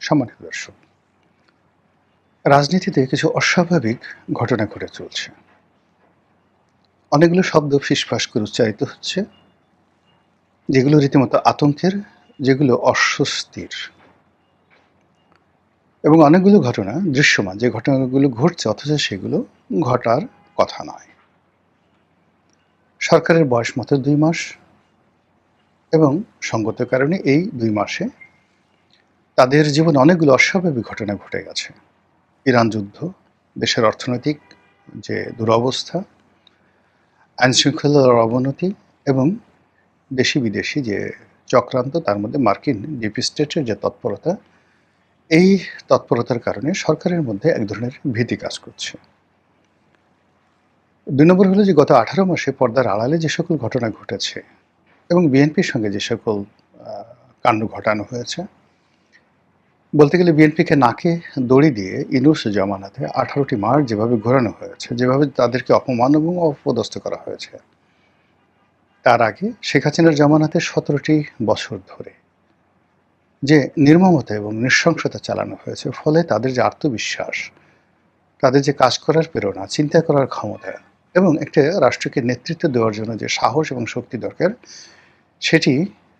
সম্মানিত দর্শক, রাজনীতিতে কিছু অস্বাভাবিক ঘটনা ঘটে চলছে। অনেকগুলো শব্দ ফিসফাস করে উচ্চারিত হচ্ছে, যেগুলো রীতিমতো আতঙ্কের, যেগুলো অস্বস্তির, এবং অনেকগুলো ঘটনা দৃশ্যমান, যে ঘটনাগুলো ঘটছে অথচ সেগুলো ঘটার কথা নয়। সরকারের বয়স মাত্র ২ মাস, এবং সঙ্গত কারণে এই ২ মাসে তাদের জীবনে অনেকগুলো অস্বাভাবিক ঘটনা ঘটে গেছে। ইরান যুদ্ধ, দেশের অর্থনৈতিক যে দুরবস্থা, আইনশৃঙ্খলার অবনতি, এবং দেশি বিদেশি যে চক্রান্ত, তার মধ্যে মার্কিন ডিপ স্টেটের যে তৎপরতা, এই তৎপরতার কারণে সরকারের মধ্যে এক ধরনের ভীতি কাজ করছে। ২ নম্বর হলো যে গত ১৮ মাসে পর্দার আড়ালে যে সকল ঘটনা ঘটেছে এবং বিএনপির সঙ্গে যে সকল কাণ্ড ঘটানো হয়েছে, বলতে গেলে বিএনপিকে নাকে দড়ি দিয়ে ইনুস জামানাতে ১৮টি মাস যেভাবে ঘোরানো হয়েছে, যেভাবে তাদেরকে অপমান এবং অপদস্থ করা হয়েছে, তার আগে শেখ হাসিনার জামানাতে ১৭টি বছর ধরে যে নির্মমতা এবং নৃশংসতা চালানো হয়েছে, ফলে তাদের যে আত্মবিশ্বাস, তাদের যে কাজ করার প্রেরণা, চিন্তা করার ক্ষমতা, এবং একটা রাষ্ট্রকে নেতৃত্ব দেওয়ার জন্য যে সাহস এবং শক্তি দরকার, সেটি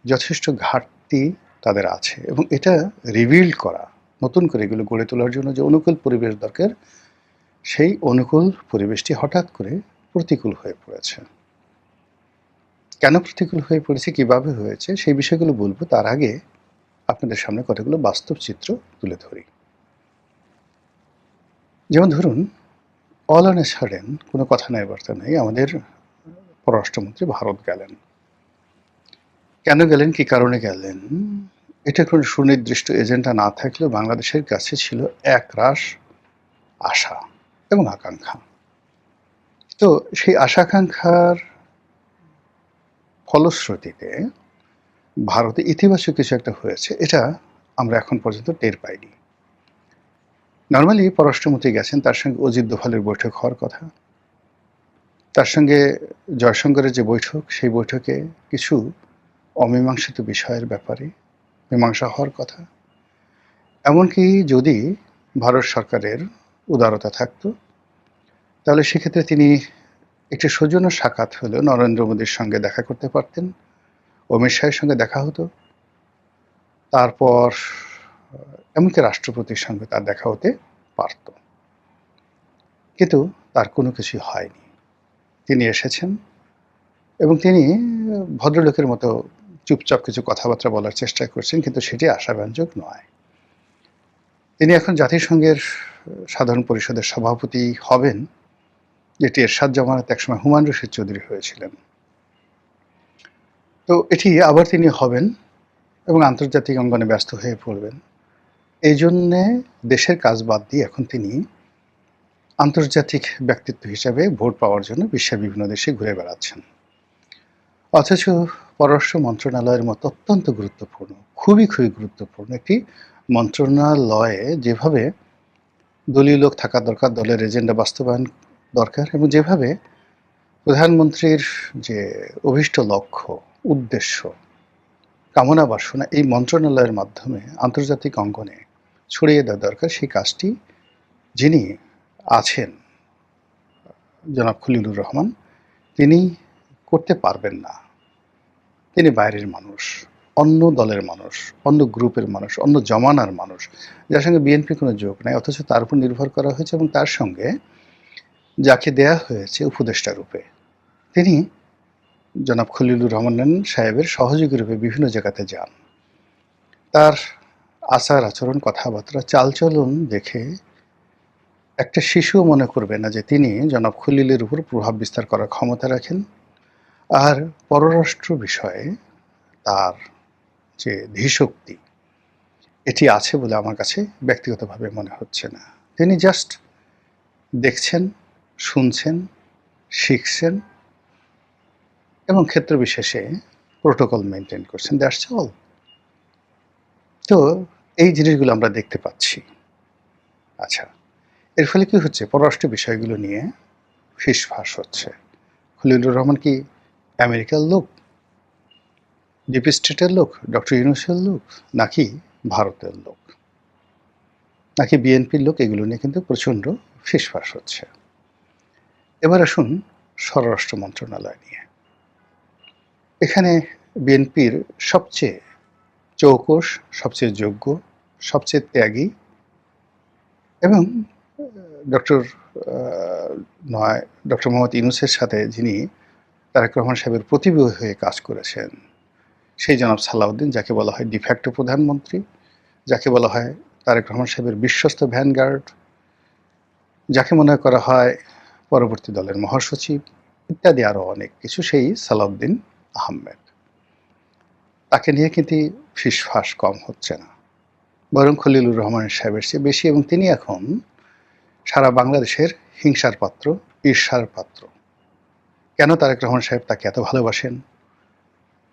যথেষ্ট ঘাটতি তাদের আছে। এবং এটা রিবিল্ড করা, নতুন করে এগুলো গড়ে তোলার জন্য যে অনুকূল পরিবেশ দরকার, সেই অনুকূল পরিবেশটি হঠাৎ করে প্রতিকূল হয়ে পড়েছে। কেন প্রতিকূল হয়ে পড়েছে, কিভাবে হয়েছে, সেই বিষয়গুলো বলবো। তার আগে আপনাদের সামনে কতগুলো বাস্তব চিত্র তুলে ধরি। যেমন ধরুন, অল অন এ সাডেন, কোনো কথা নাই বার্তা নেই, আমাদের পররাষ্ট্রমন্ত্রী ভারত গেলেন। কেন গেলেন, কি কারণে গেলেন, এটা কোনো সুনির্দিষ্ট এজেন্ডা না থাকলেও বাংলাদেশের কাছে ছিল একরাশ আশা এবং আকাঙ্ক্ষা। তো সেই আশা আকাঙ্ক্ষার ফলশ্রুতিতে ভারতে ইতিবাচক কিছু একটা হয়েছে, এটা আমরা এখন পর্যন্ত টের পাইনি। নর্মালি পররাষ্ট্রমন্ত্রী গেছেন, তার সঙ্গে অজিত দোভালের বৈঠক হওয়ার কথা, তার সঙ্গে জয়শঙ্করের যে বৈঠক, সেই বৈঠকে কিছু অমীমাংসিত বিষয়ের ব্যাপারে মীমাংসা হওয়ার কথা। এমনকি যদি ভারত সরকারের উদারতা থাকতো, তাহলে সেক্ষেত্রে তিনি একটি সৌজন্য সাক্ষাৎ হলেও নরেন্দ্র মোদীর সঙ্গে দেখা করতে পারতেন, অমিত শাহের সঙ্গে দেখা হতো, তারপর এমনকি রাষ্ট্রপতির সঙ্গে তার দেখা হতে পারত। কিন্তু তার কোনো কিছুই হয়নি। তিনি এসেছেন এবং তিনি ভদ্রলোকের মতো চুপচাপ কিছু কথাবার্তা বলার চেষ্টা করছেন, কিন্তু সেটি আশাব্যঞ্জক নয়। তিনি এখন জাতিসংঘের সাধারণ পরিষদের সভাপতি হবেন, যেটি এরশাদ জামানাতে একসময় হুমায়ুন রশিদ চৌধুরী হয়েছিলেন। তো এটি আবার তিনি হবেন এবং আন্তর্জাতিক অঙ্গনে ব্যস্ত হয়ে পড়বেন। এই জন্যে দেশের কাজ বাদ দিয়ে এখন তিনি আন্তর্জাতিক ব্যক্তিত্ব হিসাবে ভোট পাওয়ার জন্য বিশ্বের বিভিন্ন দেশে ঘুরে বেড়াচ্ছেন। অথচ পররাষ্ট্র মন্ত্রণালয়ের মতো অত্যন্ত গুরুত্বপূর্ণ, খুবই গুরুত্বপূর্ণ একটি মন্ত্রণালয়ে যেভাবে দলীয় লোক থাকা দরকার, দলের এজেন্ডা বাস্তবায়ন দরকার, এবং যেভাবে প্রধানমন্ত্রীর যে অভীষ্ট লক্ষ্য, উদ্দেশ্য, কামনা বাসনা এই মন্ত্রণালয়ের মাধ্যমে আন্তর্জাতিক অঙ্গনে ছড়িয়ে দেওয়া দরকার, সেই কাজটি যিনি আছেন, জনাব খলিলুর রহমান, তিনি করতে পারবেন না। তিনি বাইরের মানুষ, অন্য দলের মানুষ, অন্য গ্রুপের মানুষ, অন্য জমানার মানুষ, যার সঙ্গে বিএনপি কোনো যোগ নাই, অথচ তার উপর নির্ভর করা হয়েছে এবং তার সঙ্গে যাকে দেয়া হয়েছে উপদেষ্টা রূপে, তিনি জনাব খলিলুর রহমান সাহেবের সহযোগী রূপে বিভিন্ন জায়গাতে যান। তার আচার আচরণ, কথাবার্তা, চালচলন দেখে একটা শিশুও মনে করবে না যে তিনি জনাব খলিলের উপর প্রভাব বিস্তার করার ক্ষমতা রাখেন। আর পররাষ্ট্র বিষয়ে তার যে ধীশক্তি, এটি আছে বলে আমার কাছে ব্যক্তিগতভাবে মনে হচ্ছে না। তিনি জাস্ট দেখছেন, শুনছেন, শিখছেন এবং ক্ষেত্র বিশেষে প্রোটোকল মেনটেন করছেন, দ্যাটস অল। তো এই জিনিসগুলো আমরা দেখতে পাচ্ছি। আচ্ছা, এর ফলে কি হচ্ছে, পররাষ্ট্র বিষয়গুলো নিয়ে ফিসফাস হচ্ছে। খলিলুর রহমান কি আমেরিকার লোক, ডিপ স্টেটের লোক, ডক্টর ইউনূসের লোক, নাকি ভারতের লোক? নাকি বিএনপির লোক, এগুলো নিয়ে কিন্তু প্রচণ্ড ফিসফাস হচ্ছে। এবার আসুন স্বরাষ্ট্র মন্ত্রণালয় নিয়ে। এখানে বিএনপির সবচেয়ে চৌকস, সবচেয়ে যোগ্য, সবচেয়ে ত্যাগী এবং ডক্টর নয় ডক্টর মোহাম্মদ ইউনূসের সাথে যিনি তারেক রহমান সাহেবের প্রতিবিম্ব হয়ে কাজ করেছেন, সেই জনাব সালাউদ্দিন, যাকে বলা হয় ডিফ্যাক্টো প্রধানমন্ত্রী, যাকে বলা হয় তারেক রহমান সাহেবের বিশ্বস্ত ভ্যানগার্ড, যাকে মনে করা হয় পরবর্তী দলের মহাসচিব, ইত্যাদি আরও অনেক কিছু, সেই সালাউদ্দিন আহমেদ। তাকে নিয়ে কিন্তু ফিসফাস কম হচ্ছে না, বরং খলিলুর রহমান সাহেবের চেয়ে বেশি, এবং তিনি এখন সারা বাংলাদেশের হিংসার পাত্র, ঈর্ষার পাত্র। কেন তারেক রহমান সাহেব তাকে এত ভালোবাসেন,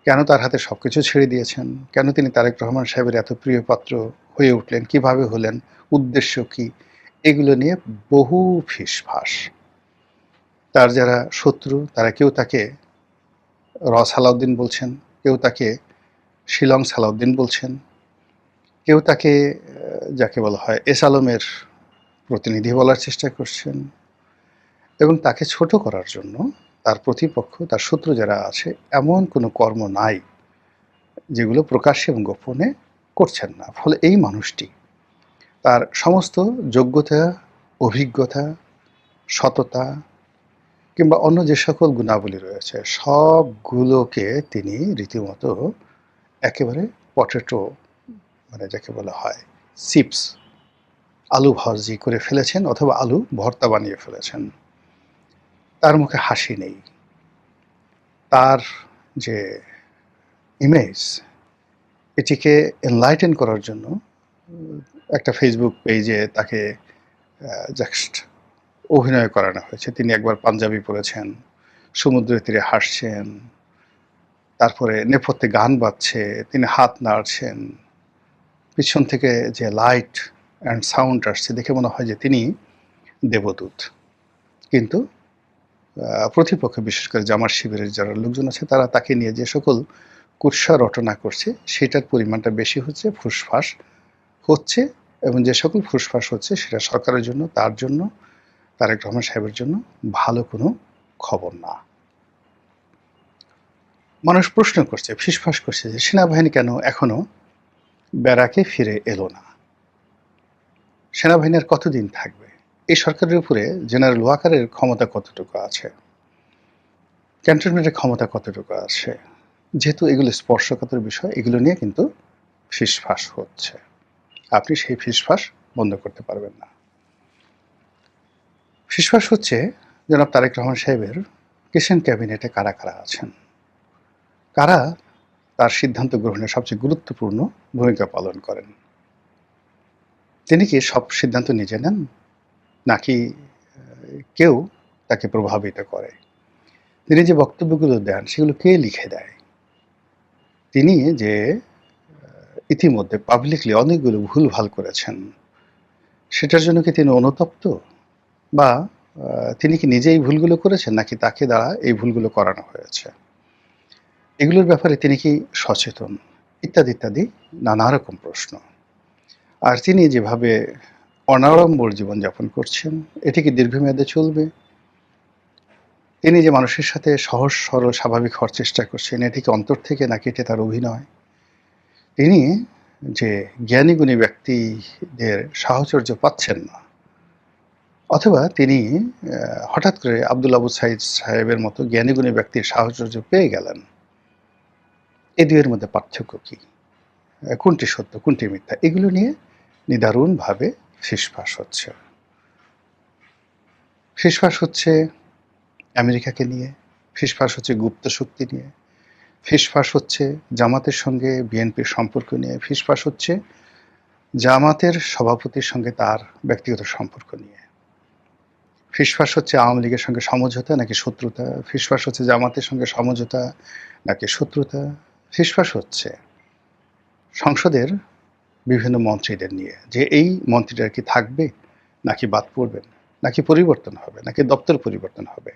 কেন তার হাতে সব কিছু ছেড়ে দিয়েছেন, কেন তিনি তারেক রহমান সাহেবের এত প্রিয় পাত্র হয়ে উঠলেন, কিভাবে হলেন, উদ্দেশ্য কি, এগুলো নিয়ে বহু ফিসফাস। তার যারা শত্রু, তারা কেউ তাকে সালাউদ্দিন বলছেন, কেউ তাকে শিলং সালাউদ্দিন বলছেন, কেউ তাকে যাকে বলা হয় এস আলমের প্রতিনিধি বলার চেষ্টা করছেন, এবং তাকে ছোট করার জন্য তার প্রতিপক্ষ, তার শত্রু যারা আছে, এমন কোনো কর্ম নাই যেগুলো প্রকাশ্যে এবং গোপনে করছেন না। ফলে এই মানুষটি তার সমস্ত যোগ্যতা, অভিজ্ঞতা, সততা কিংবা অন্য যে সকল গুণাবলী রয়েছে, সবগুলোকে তিনি রীতিমতো একেবারে পটেটো, মানে যাকে বলা হয় চিপস, আলু ভাজি করে ফেলেছেন, অথবা আলু ভর্তা বানিয়ে ফেলেছেন। তার মুখে হাসি নেই। তার যে ইমেজ, এটিকে এনলাইটেন করার জন্য একটা ফেসবুক পেজে তাকে জাস্ট অভিনয় করানো হয়েছে। তিনি একবার পাঞ্জাবি পরেছেন, সমুদ্রের তীরে হাসছেন, তারপরে নেপথ্যে গান বাজছে, তিনি হাত নাড়ছেন, পিছন থেকে যে লাইট অ্যান্ড সাউন্ড আসছে, দেখে মনে হয় যে তিনি দেবদূত। কিন্তু প্রতিপক্ষ, বিশেষ করে জামাত শিবিরের যারা লোকজন আছে, তারা তাকে নিয়ে যে সকল কুৎসা রটনা করছে, সেটার পরিমাণটা বেশি হচ্ছে, ফুসফাস হচ্ছে, এবং যে সকল ফুসফাস হচ্ছে সেটা সরকারের জন্য, তার জন্য, তারেক রহমান সাহেবের জন্য ভালো কোনো খবর না। মানুষ প্রশ্ন করছে, ফিসফাস করছে যে সেনাবাহিনী কেন এখনো ব্যারাকে ফিরে এলো না, সেনাবাহিনী আর কতদিন থাকবে, এই সরকারের উপরে জেনারেল ওয়াকারের ক্ষমতা কতটুকু আছে, ক্যান্টনমেন্টের ক্ষমতা কতটুকু আছে। যেহেতু এগুলো স্পর্শকাতর বিষয়, এগুলো নিয়ে কিন্তু ফিসফাস হচ্ছে। আপনি সেই ফিসফাস বন্ধ করতে পারবেন না। ফিসফাস হচ্ছে জনাব তারেক রহমান সাহেবের কিচেন ক্যাবিনেটে কারা কারা আছেন, কারা তার সিদ্ধান্ত গ্রহণে সবচেয়ে গুরুত্বপূর্ণ ভূমিকা পালন করেন। তিনি কি সব সিদ্ধান্ত নিজে নেন, নাকি কেউ তাকে প্রভাবিত করে? তিনি যে বক্তব্যগুলো দেন, সেগুলো কে লিখে দেয়? তিনি যে ইতিমধ্যে পাবলিকলি অনেকগুলো ভুলভাল করেছেন, সেটার জন্য কি তিনি অনুতপ্ত, বা তিনি কি নিজেই ভুলগুলো করেছেন, নাকি তাকে দ্বারা এই ভুলগুলো করানো হয়েছে? এগুলোর ব্যাপারে তিনি কি সচেতন, ইত্যাদি ইত্যাদি নানা রকম প্রশ্ন। আর তিনি যেভাবে অনাড়ম্বর জীবনযাপন করছেন, এটি কি দীর্ঘমেয়াদে চলবে? তিনি যে মানুষের সাথে সহজ সরল স্বাভাবিক হওয়ার চেষ্টা করছেন, এটি কি অন্তর থেকে, নাকি এটি তার অভিনয়? তিনি যে জ্ঞানী গুণী ব্যক্তিদের সাহচর্য পাচ্ছেন না, অথবা তিনি হঠাৎ করে আব্দুল আবু সাইদ সাহেবের মতো জ্ঞানী গুণী ব্যক্তির সাহচর্য পেয়ে গেলেন, এই দুয়ের মধ্যে পার্থক্য কি, কোনটি সত্য, কোনটি মিথ্যা, এগুলো নিয়ে নিদারুণভাবে ফিসফাস হচ্ছে। ফিসফাস হচ্ছে আমেরিকাকে নিয়ে, ফিসফাস হচ্ছে গুপ্ত শক্তি নিয়ে, ফিসফাস হচ্ছে জামাতের সঙ্গে বিএনপির সম্পর্ক নিয়ে, ফিসফাস হচ্ছে জামাতের সভাপতির সঙ্গে তার ব্যক্তিগত সম্পর্ক নিয়ে, ফিসফাস হচ্ছে আওয়ামী লীগের সঙ্গে সমঝোতা নাকি শত্রুতা, ফিসফাস হচ্ছে জামাতের সঙ্গে সমঝোতা নাকি শত্রুতা, ফিসফাস হচ্ছে সংসদের বিভিন্ন মন্ত্রীদের নিয়ে, যে এই মন্ত্রীরা কি থাকবে, নাকি বাদ পড়বেন, নাকি পরিবর্তন হবে, নাকি দপ্তর পরিবর্তন হবে,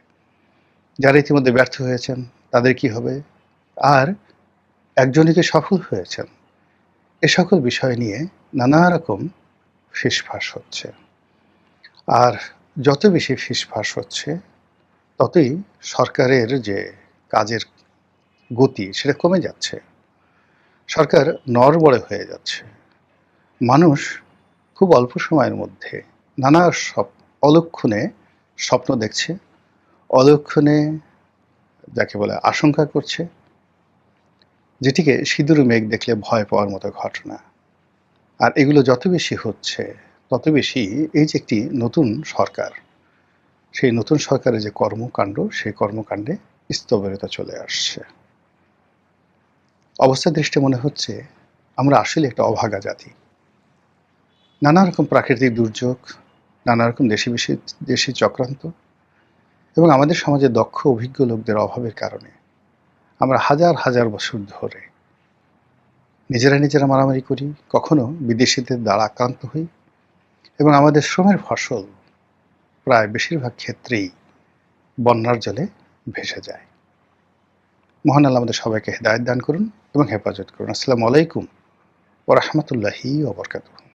যারা ইতিমধ্যে ব্যর্থ হয়েছেন তাদের কি হবে, আর একজনই কি সফল হয়েছেন, এ সকল বিষয় নিয়ে নানা রকম ফিসফাস হচ্ছে। আর যত বেশি ফিসফাস হচ্ছে ততই সরকারের যে কাজের গতি সেটা কমে যাচ্ছে। সরকার নড়বড়ে হয়ে যাচ্ছে। মানুষ খুব অল্প সময়ের মধ্যে নানা অলক্ষণে স্বপ্ন দেখছে, অলক্ষণে যাকে বলে আশঙ্কা করছে, যেটিকে সিঁদুর মেঘ দেখলে ভয় পাওয়ার মতো ঘটনা। আর এগুলো যত বেশি হচ্ছে তত বেশি এই যে একটি নতুন সরকার, সেই নতুন সরকারের যে কর্মকাণ্ড সেই কর্মকাণ্ডে স্থবিরতা চলে আসছে। অবস্থা দৃষ্টে মনে হচ্ছে আমরা আসলে একটা অভাগা জাতি। নানা রকম প্রাকৃতিক দুর্যোগ, নানা রকম দেশি চক্রান্ত এবং আমাদের সমাজে দক্ষ অভিজ্ঞ লোকদের অভাবের কারণে আমরা হাজার হাজার বছর ধরে নিজেরা মারামারি করি, কখনো বিদেশিদের দ্বারা আক্রান্ত হই এবং আমাদের শ্রমের ফসল প্রায় বেশিরভাগ ক্ষেত্রেই বন্যার জলে ভেসে যায়। মহান আল্লাহ আমাদের সবাইকে হেদায়েত দান করুন এবং হেফাজত করুন। আসসালামু আলাইকুম ওয়া রাহমাতুল্লাহি ওয়া বারাকাতুহু।